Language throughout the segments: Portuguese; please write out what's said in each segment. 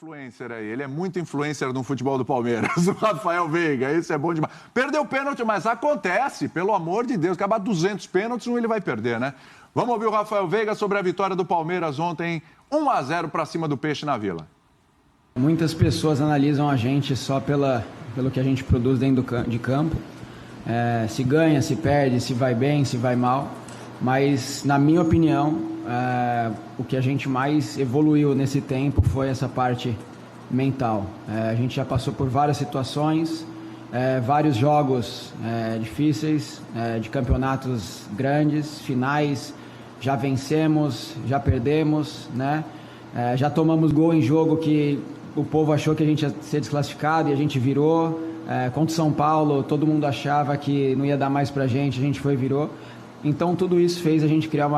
influencer aí, ele é muito influencer no futebol do Palmeiras, o Rafael Veiga, esse é bom demais. Perdeu o pênalti, mas acontece, pelo amor de Deus, acabar 200 pênaltis, ele vai perder, né? Vamos ouvir o Rafael Veiga sobre a vitória do Palmeiras ontem, 1-0 para cima do Peixe na Vila. Muitas pessoas analisam a gente só pelo que a gente produz dentro de campo, se ganha, se perde, se vai bem, se vai mal, mas na minha opinião, o que a gente mais evoluiu nesse tempo foi essa parte mental. A gente já passou por várias situações, vários jogos difíceis, de campeonatos grandes, finais, já vencemos, já perdemos, né? Já tomamos gol em jogo que o povo achou que a gente ia ser desclassificado e a gente virou. Contra o São Paulo, todo mundo achava que não ia dar mais pra gente, a gente foi e virou. Então tudo isso fez a gente criar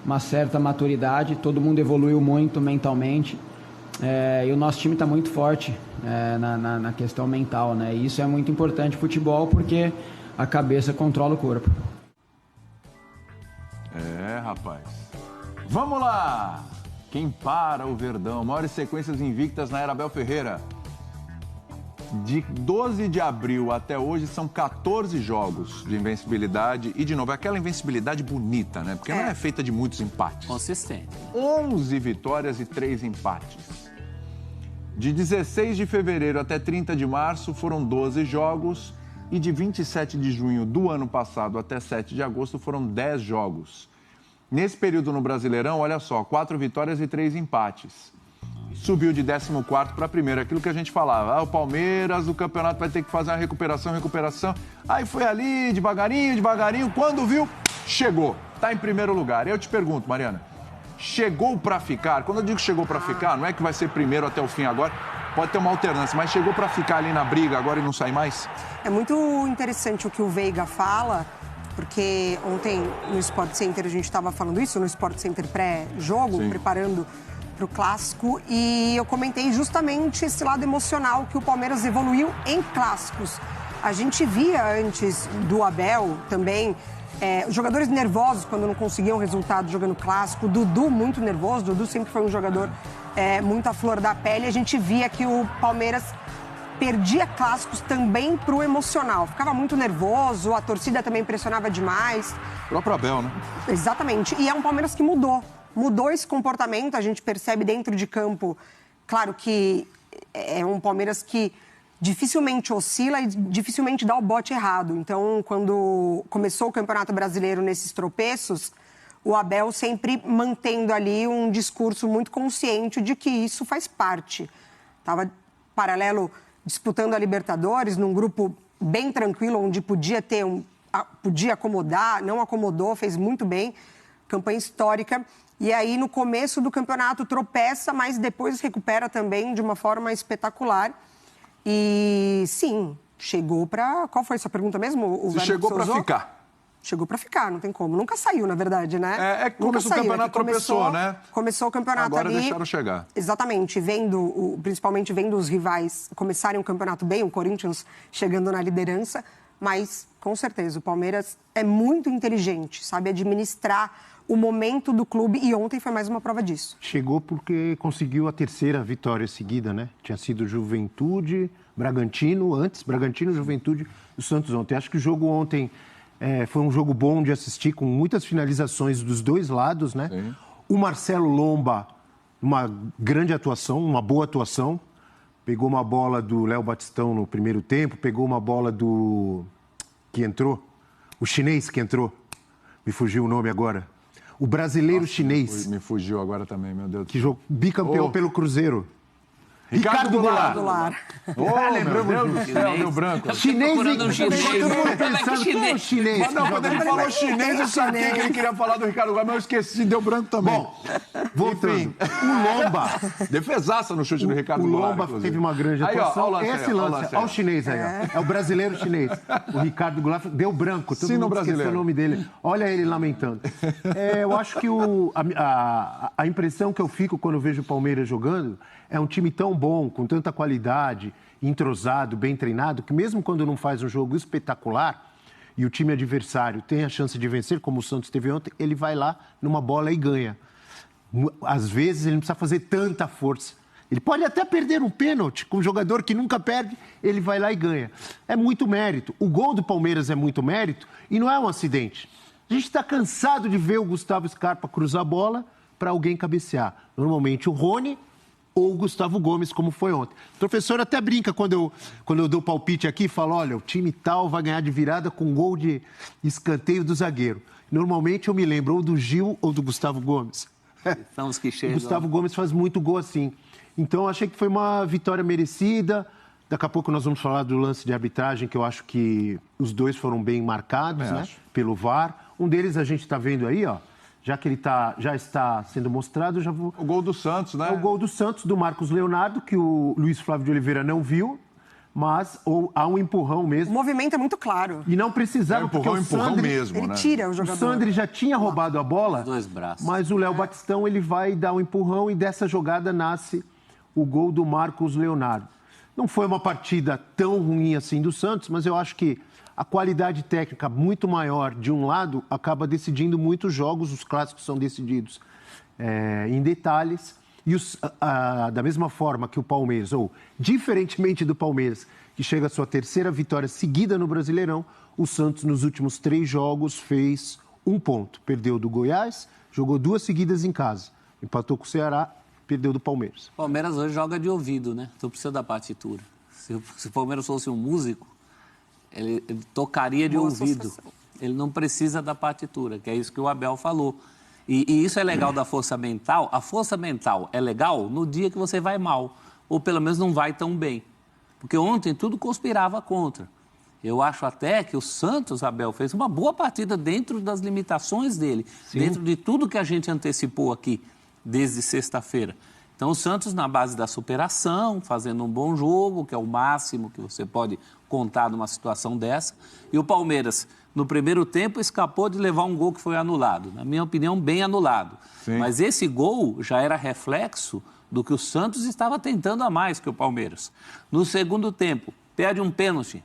uma certa maturidade, todo mundo evoluiu muito mentalmente, e o nosso time está muito forte na questão mental, né? E isso é muito importante no futebol porque a cabeça controla o corpo. Rapaz. Vamos lá! Quem para o Verdão? Maiores sequências invictas na era Abel Ferreira. De 12 de abril até hoje são 14 jogos de invencibilidade. E, de novo, é aquela invencibilidade bonita, né? Porque não é feita de muitos empates. Consistente. 11 vitórias e 3 empates. De 16 de fevereiro até 30 de março foram 12 jogos. E de 27 de junho do ano passado até 7 de agosto foram 10 jogos. Nesse período no Brasileirão, olha só, 4 vitórias e 3 empates. Subiu de 14º para primeiro, aquilo que a gente falava. O Palmeiras, o campeonato vai ter que fazer uma recuperação. Aí foi ali, devagarinho, quando viu, chegou. Está em primeiro lugar. Eu te pergunto, Mariana, chegou para ficar? Quando eu digo chegou para ficar, não é que vai ser primeiro até o fim agora, pode ter uma alternância, mas chegou para ficar ali na briga agora e não sai mais? É muito interessante o que o Veiga fala, porque ontem no Sport Center a gente estava falando isso, no Sport Center pré-jogo, preparando para o Clássico, e eu comentei justamente esse lado emocional que o Palmeiras evoluiu em clássicos. A gente via antes do Abel também, os jogadores nervosos quando não conseguiam resultado jogando clássico, o Dudu muito nervoso, o Dudu sempre foi um jogador muito à flor da pele, a gente via que o Palmeiras perdia clássicos também pro emocional. Ficava muito nervoso, a torcida também pressionava demais. O próprio Abel, né? Exatamente. E é um Palmeiras que mudou. Mudou esse comportamento, a gente percebe dentro de campo. Claro que é um Palmeiras que dificilmente oscila e dificilmente dá o bote errado. Então, quando começou o Campeonato Brasileiro nesses tropeços, o Abel sempre mantendo ali um discurso muito consciente de que isso faz parte. Estava paralelo disputando a Libertadores, num grupo bem tranquilo, onde podia acomodar, não acomodou, fez muito bem, campanha histórica. E aí, no começo do campeonato, tropeça, mas depois recupera também de uma forma espetacular. E, sim, chegou para... Qual foi a sua pergunta mesmo? Se chegou para ficar. Chegou para ficar, não tem como. Nunca saiu, na verdade, né? Começou o campeonato, tropeçou, né? Começou o campeonato agora ali... deixaram chegar. Exatamente, principalmente vendo os rivais começarem o campeonato bem, o Corinthians chegando na liderança, mas, com certeza, o Palmeiras é muito inteligente, sabe administrar o momento do clube, e ontem foi mais uma prova disso. Chegou porque conseguiu a terceira vitória seguida, né? Tinha sido Juventude, Bragantino, Juventude e o Santos ontem. Acho que o jogo ontem... foi um jogo bom de assistir, com muitas finalizações dos dois lados, né? Sim. O Marcelo Lomba, uma grande atuação, uma boa atuação. Pegou uma bola do Léo Batistão no primeiro tempo, pegou uma bola do... que entrou, o chinês que entrou. Me fugiu o nome agora. O brasileiro chinês. Me fugiu agora também, meu Deus. Que jogou bicampeão pelo Cruzeiro. Ricardo Goulart. Lembramos Deus do céu, deu branco. Chinês e chinês. Mas não, quando ele falou chinês, eu saquei que ele queria falar do Ricardo Goulart, mas eu esqueci, deu branco também. Bom, voltando. O Lomba. Defesaça no chute do Ricardo Goulart. O Lomba teve uma grande atuação. Esse lance, olha o chinês aí, ó. É o brasileiro chinês. O Ricardo Goulart deu branco, todo mundo esqueceu o nome dele. Olha ele lamentando. Eu acho que a impressão que eu fico quando eu vejo o Palmeiras jogando é um time tão bom, com tanta qualidade, entrosado, bem treinado, que mesmo quando não faz um jogo espetacular e o time adversário tem a chance de vencer, como o Santos teve ontem, ele vai lá numa bola e ganha. Às vezes ele não precisa fazer tanta força. Ele pode até perder um pênalti com um jogador que nunca perde, ele vai lá e ganha. É muito mérito. O gol do Palmeiras é muito mérito e não é um acidente. A gente está cansado de ver o Gustavo Scarpa cruzar a bola para alguém cabecear. Normalmente o Rony ou o Gustavo Gomes, como foi ontem. O professor até brinca quando eu dou palpite aqui, fala, olha, o time tal vai ganhar de virada com um gol de escanteio do zagueiro. Normalmente eu me lembro ou do Gil ou do Gustavo Gomes. São os que chegam. O Gustavo Gomes faz muito gol assim. Então, achei que foi uma vitória merecida. Daqui a pouco nós vamos falar do lance de arbitragem, que eu acho que os dois foram bem marcados, né? Pelo VAR. Um deles a gente está vendo aí, ó. Já que ele já está sendo mostrado, já vou... O gol do Santos, né? É o gol do Santos, do Marcos Leonardo, que o Luiz Flávio de Oliveira não viu, mas há um empurrão mesmo. O movimento é muito claro. E não precisava, porque o Sandri, mesmo, ele né? tira o jogador. O Sandri já tinha roubado a bola, Os dois braços. mas o Léo Batistão ele vai dar um empurrão e dessa jogada nasce o gol do Marcos Leonardo. Não foi uma partida tão ruim assim do Santos, mas eu acho que a qualidade técnica muito maior de um lado acaba decidindo muitos jogos, os clássicos são decididos em detalhes. E da mesma forma que o Palmeiras, ou diferentemente do Palmeiras, que chega à sua terceira vitória seguida no Brasileirão, o Santos nos últimos 3 jogos fez 1 ponto. Perdeu do Goiás, jogou 2 seguidas em casa. Empatou com o Ceará, perdeu do Palmeiras. O Palmeiras hoje joga de ouvido, né? Então precisa da partitura. Se o Palmeiras fosse um músico, ele tocaria de ouvido. Associação. Ele não precisa da partitura, que é isso que o Abel falou. E isso é legal da força mental. A força mental é legal no dia que você vai mal, ou pelo menos não vai tão bem. Porque ontem tudo conspirava contra. Eu acho até que o Santos, Abel, fez uma boa partida dentro das limitações dele, Sim. dentro de tudo que a gente antecipou aqui desde sexta-feira. Então, o Santos, na base da superação, fazendo um bom jogo, que é o máximo que você pode contar numa situação dessa. E o Palmeiras, no primeiro tempo, escapou de levar um gol que foi anulado. Na minha opinião, bem anulado. Sim. Mas esse gol já era reflexo do que o Santos estava tentando a mais que o Palmeiras. No segundo tempo, perde um pênalti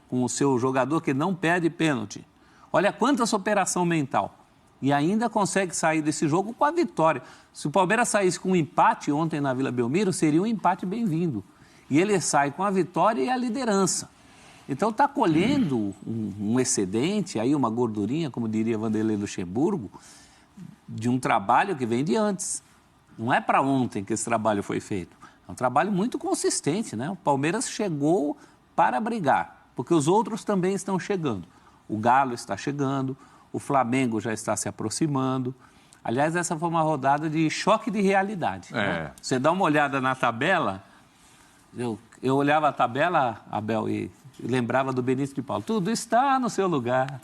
com o seu jogador que não perde pênalti. Olha quanta superação mental. E ainda consegue sair desse jogo com a vitória. Se o Palmeiras saísse com um empate ontem na Vila Belmiro, seria um empate bem-vindo. E ele sai com a vitória e a liderança. Então está colhendo um excedente, aí uma gordurinha, como diria Vanderlei Luxemburgo, de um trabalho que vem de antes. Não é para ontem que esse trabalho foi feito. É um trabalho muito consistente, né? O Palmeiras chegou para brigar, porque os outros também estão chegando. O Galo está chegando, o Flamengo já está se aproximando. Aliás, essa foi uma rodada de choque de realidade. Né? Você dá uma olhada na tabela, eu olhava a tabela, Abel, e lembrava do Benício de Paulo. Tudo está no seu lugar.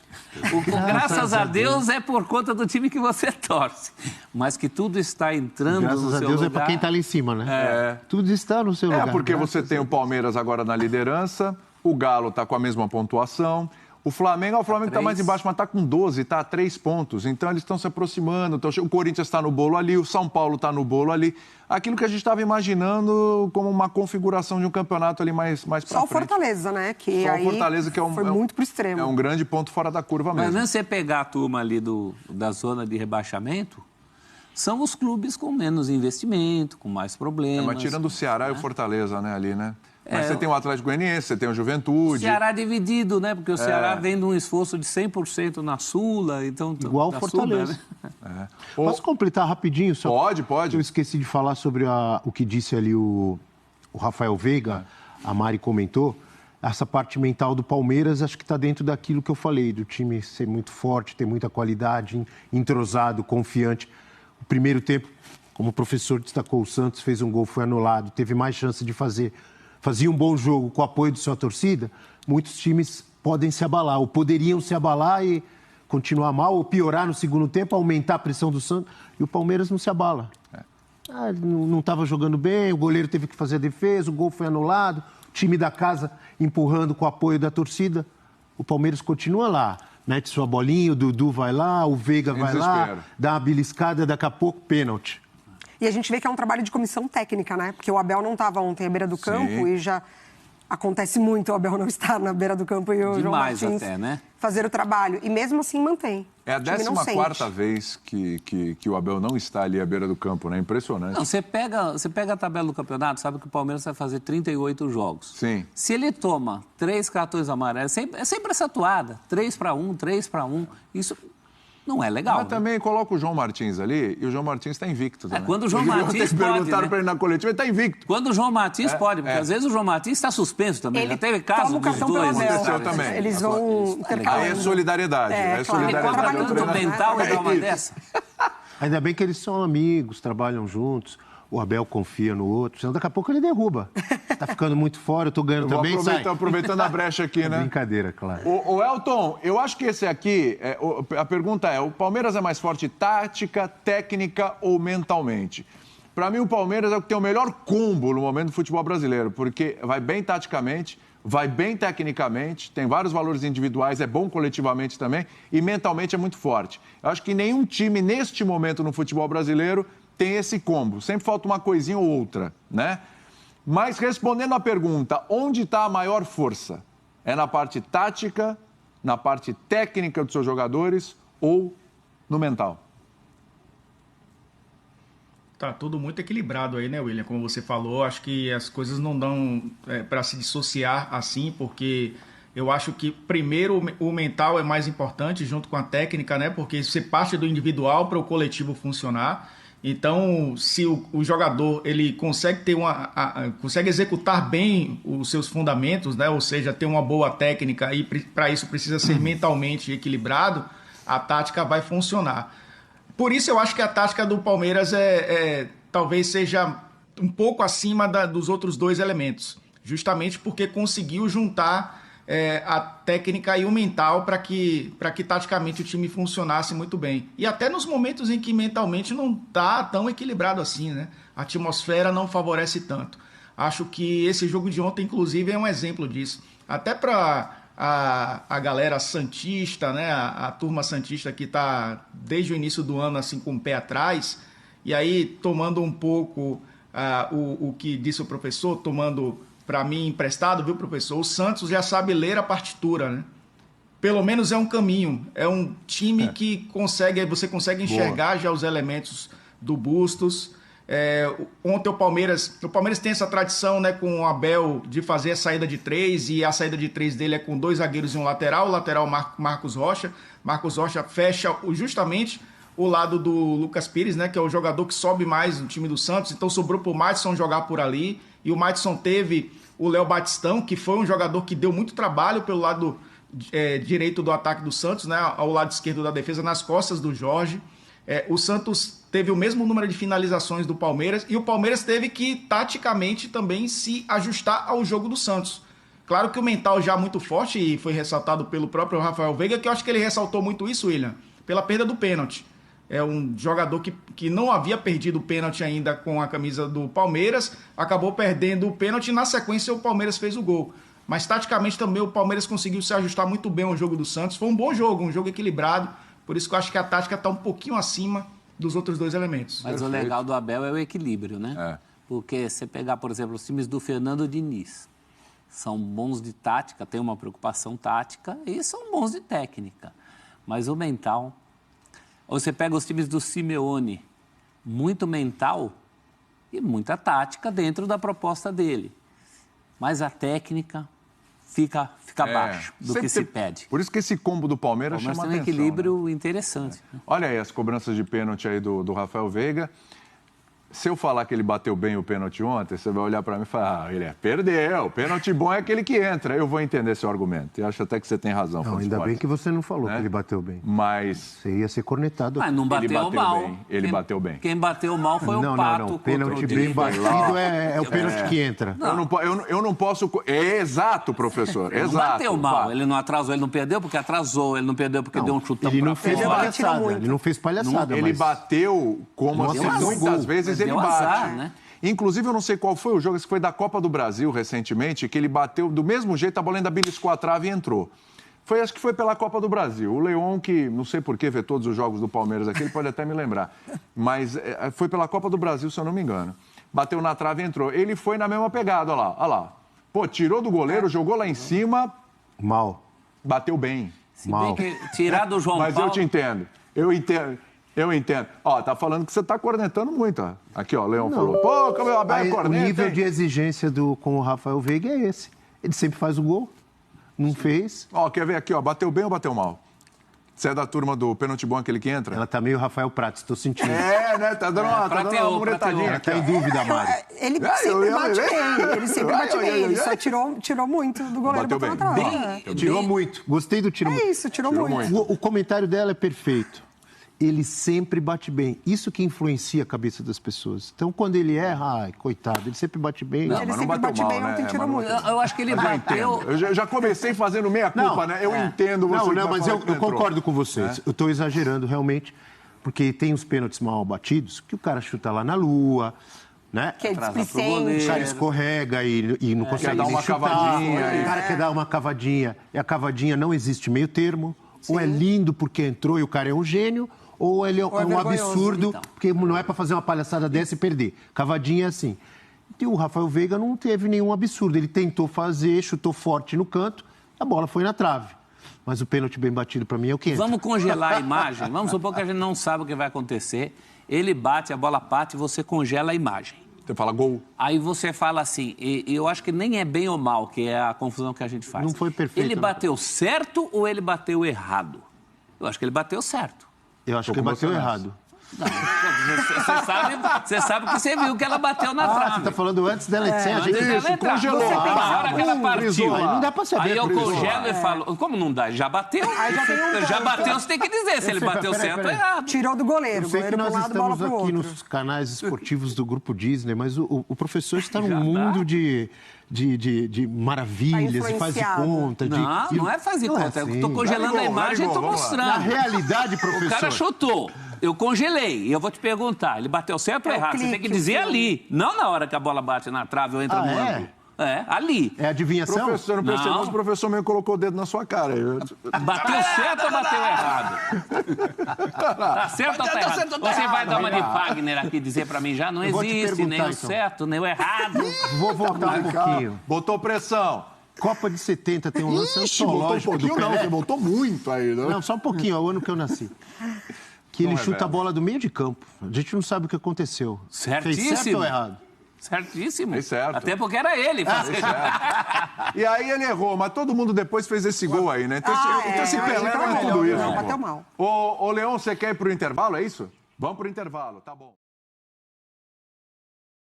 Graças a Deus é por conta do time que você torce. Mas que tudo está entrando no seu lugar. Graças a Deus é para quem está lá em cima, né? Tudo está no seu lugar. Porque você tem o Palmeiras agora na liderança, o Galo está com a mesma pontuação. O Flamengo está mais embaixo, mas está com 12, está a 3 pontos. Então, eles estão se aproximando. Então, o Corinthians está no bolo ali, o São Paulo está no bolo ali. Aquilo que a gente estava imaginando como uma configuração de um campeonato ali mais para frente. Só o Fortaleza, né? Que Só aí o Fortaleza, que foi muito pro extremo. É um grande ponto fora da curva mesmo. Mas mesmo você pegar a turma ali da zona de rebaixamento, são os clubes com menos investimento, com mais problemas. Mas tirando o Ceará e o Fortaleza, né, ali, né? Mas você tem o Atlético Goianiense, você tem o Juventude. O Ceará dividido, né? Porque o Ceará vem de um esforço de 100% na Sula. Então, igual o Fortaleza. Sula, né? Posso completar rapidinho? Só pode. Eu esqueci de falar sobre o que disse ali o Rafael Veiga, a Mari comentou. Essa parte mental do Palmeiras, acho que está dentro daquilo que eu falei, do time ser muito forte, ter muita qualidade, entrosado, confiante. O primeiro tempo, como o professor destacou, o Santos fez um gol, foi anulado, teve mais chance de fazia um bom jogo com o apoio de sua torcida, muitos times podem se abalar, ou poderiam se abalar e continuar mal, ou piorar no segundo tempo, aumentar a pressão do Santos, e o Palmeiras não se abala. Não estava jogando bem, o goleiro teve que fazer a defesa, o gol foi anulado, o time da casa empurrando com o apoio da torcida, o Palmeiras continua lá, mete sua bolinha, o Dudu vai lá, o Veiga vai lá, dá uma beliscada, daqui a pouco, pênalti. E a gente vê que é um trabalho de comissão técnica, né? Porque o Abel não estava ontem à beira do campo e já acontece muito o Abel não estar na beira do campo e o João Demais Martins até, né? fazer o trabalho. E mesmo assim mantém. É a O time não 14ª sente. vez que o Abel não está ali à beira do campo, né? Impressionante. Não, você pega a tabela do campeonato, sabe que o Palmeiras vai fazer 38 jogos. Sim. Se ele toma 3 cartões amarelos, é sempre essa toada. 3-1, 3-1. Isso não é legal. Mas né? também coloca o João Martins ali e o João Martins está invicto também. quando o João Martins pode, perguntaram né? para ele na coletiva, ele está invicto. Quando o João Martins pode, porque às vezes o João Martins está suspenso também. Ele Já teve caso toma o dos cartão pelo dois. Abel. Aconteceu também. Eles vão intercalando. Aí é solidariedade. É, É claro. Ele solidariedade. cobra ao tanto treinador. mental e dá uma isso. dessa. Ainda bem que eles são amigos, trabalham juntos. O Abel confia no outro, senão daqui a pouco ele derruba. Tá ficando muito fora, eu tô ganhando Vou também, sai. aproveitando a brecha aqui, né? Brincadeira, claro. O Elton, eu acho que esse aqui, a pergunta é, o Palmeiras é mais forte tática, técnica ou mentalmente? Para mim, o Palmeiras é o que tem o melhor combo no momento do futebol brasileiro, porque vai bem taticamente, vai bem tecnicamente, tem vários valores individuais, é bom coletivamente também, e mentalmente é muito forte. Eu acho que nenhum time, neste momento no futebol brasileiro, tem esse combo. Sempre falta uma coisinha ou outra, né? Mas respondendo à pergunta, onde está a maior força? É na parte tática, na parte técnica dos seus jogadores ou no mental? Tá tudo muito equilibrado aí, né, William? Como você falou, acho que as coisas não dão para se dissociar assim, porque eu acho que primeiro o mental é mais importante junto com a técnica, né? Porque você parte do individual para o coletivo funcionar. Então, se o jogador ele consegue ter consegue executar bem os seus fundamentos, né? Ou seja, ter uma boa técnica e para isso precisa ser mentalmente equilibrado, a tática vai funcionar. Por isso eu acho que a tática do Palmeiras talvez seja um pouco acima dos outros dois elementos, justamente porque conseguiu juntar a técnica e o mental para que taticamente o time funcionasse muito bem. E até nos momentos em que mentalmente não está tão equilibrado assim, né? A atmosfera não favorece tanto. Acho que esse jogo de ontem, inclusive, é um exemplo disso. Até para a galera santista, né? A turma santista que está desde o início do ano assim com o pé atrás, e aí tomando um pouco o que disse o professor, tomando para mim emprestado, viu, professor? O Santos já sabe ler a partitura, né? Pelo menos é um caminho, é um time que você consegue enxergar já os elementos do Bustos. Ontem o Palmeiras tem essa tradição, né, com o Abel de fazer a saída de 3, e a saída de 3 dele é com 2 zagueiros e um lateral, o lateral Marcos Rocha. Marcos Rocha fecha justamente o lado do Lucas Pires, né, que é o jogador que sobe mais no time do Santos, então sobrou pro Madison jogar por ali, e o Madison teve o Léo Batistão, que foi um jogador que deu muito trabalho pelo lado direito do ataque do Santos, né, ao lado esquerdo da defesa, nas costas do Jorge. O Santos teve o mesmo número de finalizações do Palmeiras, e o Palmeiras teve que, taticamente, também se ajustar ao jogo do Santos. Claro que o mental já muito forte, e foi ressaltado pelo próprio Rafael Veiga, que eu acho que ele ressaltou muito isso, William, pela perda do pênalti. É um jogador que não havia perdido o pênalti ainda com a camisa do Palmeiras, acabou perdendo o pênalti e na sequência o Palmeiras fez o gol. Mas taticamente também o Palmeiras conseguiu se ajustar muito bem ao jogo do Santos. Foi um bom jogo, um jogo equilibrado, por isso que eu acho que a tática está um pouquinho acima dos outros dois elementos. Mas o legal do Abel é o equilíbrio, né? Porque você pegar, por exemplo, os times do Fernando Diniz, são bons de tática, tem uma preocupação tática, e são bons de técnica. Mas o mental... Ou você pega os times do Simeone, muito mental e muita tática dentro da proposta dele. Mas a técnica fica abaixo do que se pede. Por isso que esse combo do Palmeiras chama atenção. Mas tem um equilíbrio interessante. Né? Olha aí as cobranças de pênalti aí do Rafael Veiga. Se eu falar que ele bateu bem o pênalti ontem, você vai olhar para mim e falar, perdeu, o pênalti bom é aquele que entra. Eu vou entender seu argumento. Eu acho até que você tem razão. Não, ainda bem que você não falou que ele bateu bem. Mas... Você ia ser cornetado. Mas não bateu mal. Ele bateu bem. Quem bateu mal foi o Pato. Não. Pênalti bem batido é o pênalti que entra. Eu não posso... Exato, professor. Ele exato. Não bateu mal. Ele não atrasou, ele não perdeu porque atrasou. Ele não perdeu porque deu um chutão pra fora. Ele não fez palhaçada. Ele bateu como assim, muitas vezes ele bate. Azar, né? Inclusive, eu não sei qual foi o jogo, esse foi da Copa do Brasil recentemente, que ele bateu do mesmo jeito, a bola ainda beliscou a trave e entrou. Acho que foi pela Copa do Brasil. O Leon, que não sei por que vê todos os jogos do Palmeiras aqui, ele pode até me lembrar. Mas foi pela Copa do Brasil, se eu não me engano. Bateu na trave e entrou. Ele foi na mesma pegada, olha lá. Pô, tirou do goleiro, jogou lá em cima, Mal. bateu bem. Se bem que tirar do João Mas Paulo... eu te entendo. Eu entendo. Ó, tá falando que você tá cornetando muito, ó. Aqui, ó, o Leão falou. Pô, como o Abel Aí, corneta, o nível hein? de exigência com o Rafael Veiga é esse. Ele sempre faz o gol, não fez. Ó, quer ver aqui, ó, bateu bem ou bateu mal? Você é da turma do pênalti bom, aquele que entra? Ela tá meio Rafael Prates, estou sentindo. É, né? Tá dando uma muretadinha Ela aqui, tá ó. em dúvida, Mário. Ele Ai, sempre eu- bate bem, ele sempre bate bem. Ele ai. só tirou muito do goleiro, Bateu botou na bem. trave. Tirou muito. Gostei do tiro. É isso, tirou muito. O comentário dela é perfeito. Ele sempre bate bem. Isso que influencia a cabeça das pessoas. Então, quando ele erra, ai, coitado, ele sempre bate bem. Não, Ele mas não sempre bateu bate mal, bem, ontem né? tirou Mas não muito. bateu Eu acho que ele Mas eu bateu... entendo. Eu já comecei fazendo meia-culpa, né? Eu entendo você. Não, que vai mas falar eu que não entrou. concordo com vocês. Eu estou exagerando realmente, porque tem os pênaltis mal batidos que o cara chuta lá na lua, né? Que é Atrasa pro displicente. goleiro. O cara escorrega e não consegue Quer dar nem uma chutar. cavadinha, O cara quer dar uma cavadinha. E a cavadinha não existe meio termo. Ou é lindo porque entrou e o cara é um gênio, ou ele é um vergonhoso, absurdo, então. porque não é para fazer uma palhaçada dessa e perder. Cavadinha é assim. E o Rafael Veiga não teve nenhum absurdo. Ele tentou fazer, chutou forte no canto, a bola foi na trave. Mas o pênalti bem batido para mim é o que entra. Vamos congelar a imagem. Vamos supor que a gente não sabe o que vai acontecer. Ele bate, a bola bate e você congela a imagem. Você fala gol. Aí você fala assim, e eu acho que nem é bem ou mal, que é a confusão que a gente faz. Não foi perfeito, Ele né? bateu certo ou ele bateu errado? Eu acho que ele bateu certo. Eu acho Tô que ele com bateu você nessa. errado. Não, você sabe que você viu que ela bateu na Você trave. tá falando antes dela ser a Antes gente... dela entrar. congelou. Você pensa, Ah, na hora que ela partiu. frisou. Aí não dá pra saber. Aí eu frisou. congelo e falo, como não dá? Já bateu? Aí já tem um Já ponto. bateu, você tem que dizer se ele bateu Peraí, certo ou peraí. errado. Tirou do goleiro. Eu sei que Goleiro nós pra um lado, bola estamos pro aqui outro. nos canais esportivos do Grupo Disney, mas o professor está num Já dá. mundo de maravilhas Tá e faz de influenciado. conta. Não é fazer Não é conta. Eu assim. tô congelando a imagem e tô vamos lá. mostrando. Na realidade, professor... O cara chutou. Eu congelei. E eu vou te perguntar, ele bateu certo ou É o errado? Você tem clique, que dizer o filme. ali. Não na hora que a bola bate na trave ou entra Ah, no é? ângulo. É, ali. É adivinhação? Professor, não percebeu, Não. mas o professor meio colocou o dedo na sua cara. Bateu certo ou bateu errado? Tá certo ou tá errado? Você vai dar uma de Wagner aqui dizer pra mim já? Não Eu vou te existe nem perguntar, o então. certo, nem o errado. Vou voltar um pouquinho. Botou pressão. Copa de 70 tem um lance Ixi, botou um antológico do pouquinho não, Pelé. você botou muito aí, né? Não, só um pouquinho, é o ano que eu nasci. Que ele Não chuta revela. a bola do meio de campo. A gente não sabe o que aconteceu. Certíssimo. Fez certo ou errado? Certíssimo. Fez certo. Até porque era ele. E aí ele errou, mas todo mundo depois fez esse gol aí, né? Então, esse mas Pelé então não é é tudo melhor, isso. não, pô. bateu mal. Ô, Leão, você quer ir pro intervalo, é isso? Vamos pro intervalo, tá bom.